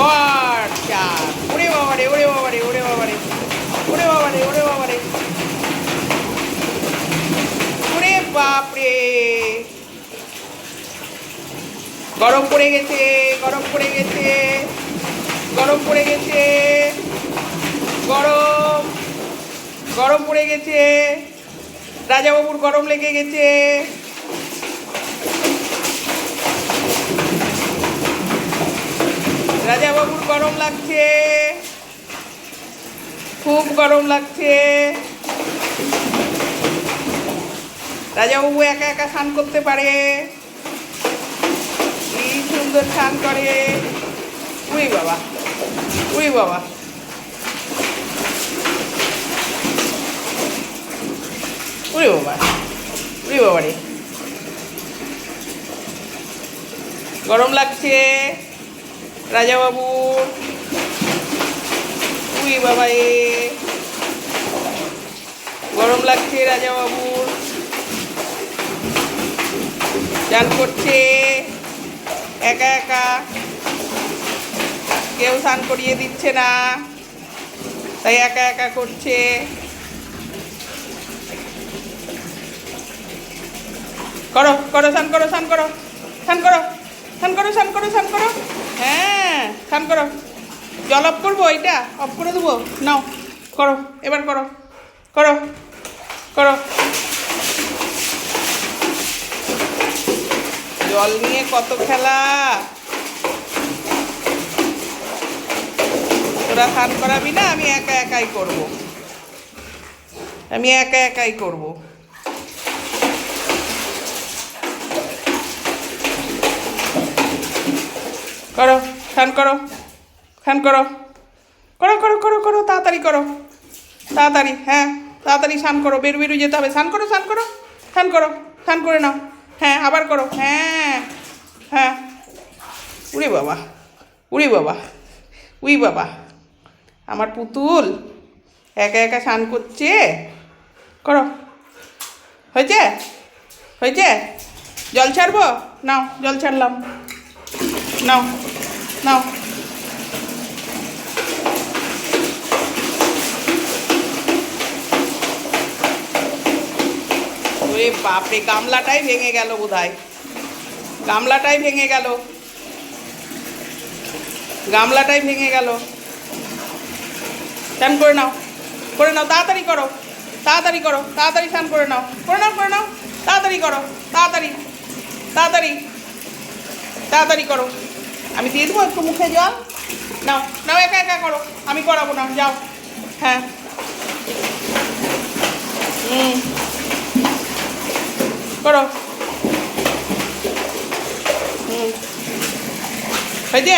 গড় চার। ওরে বাবারে, ওরে বাবারে, ওরে বাবারে, ওরে বাবারে, ওরে বাবারে, ওরে বাপরে। গরম পড়ে গেছে, গরম পড়ে গেছে, গরম পড়ে গেছে, গরম, গরম পড়ে গেছে। রাজাবাবুর গরম লেগে গেছে। রাজাবাবুর গরম লাগছে, খুব গরম লাগছে। রাজাবাবু একা একা স্নান করতে পারে, কি সুন্দর স্নান করে। উই বাবা, উই বাবা, উই বাবা, উই বাবা রে, গরম লাগছে রাজাবাবুর। উই বাবা এ, গরম লাগছে রাজাবাবুর। চান করছে একা একা, কেউ স্নান করিয়ে দিচ্ছে না, তাই একা একা করছে। করো করো, স্নান করো, স্নান করো, স্নান করো, স্নান করো, স্নান করো, স্নান করো। হ্যাঁ, স্নান করো। জল অফ করবো, এইটা অফ করে দেবো। নাও করো, এবার করো, করো, করো। জল নিয়ে কত খেলা। তোরা স্নান করাবি না, আমি একা একাই করব, আমি একা একাই করব। করো, স্নান করো, স্নান করো, করো, করো, করো, করো, তাড়াতাড়ি করো, তাড়াতাড়ি। হ্যাঁ, তাড়াতাড়ি স্নান করো, বেরু বেরু যেতে হবে। স্নান করো, স্নান করো, স্নান করো, স্নান করে নাও। হ্যাঁ, আবার করো। হ্যাঁ, হ্যাঁ। উড়ি বাবা, উড়ি বাবা, উই বাবা, আমার পুতুল একা একা স্নান করছে। করো, হয়েছে, হয়েছে। জল ছাড়বো, নাও জল ছাড়লাম, নাও, নাও। ওরে বাপরে, গামলাটাই ভেঙে গেল বোধহয়, গামলাটাই ভেঙে গেল, গামলাটাই ভেঙে গেল। স্নান করে নাও, করে নাও, তাড়াতাড়ি করো, তাড়াতাড়ি করো, তাড়াতাড়ি স্নান করে নাও, করে নাও, করে নাও, তাড়াতাড়ি করো, তাড়াতাড়ি, তাড়াতাড়ি, তাড়াতাড়ি করো। আমি দিয়ে দেবো একটু মুখে জল। নাও, নাও, একা একা করো, আমি করাবো না, যাও। হ্যাঁ, করো। হয়েছে।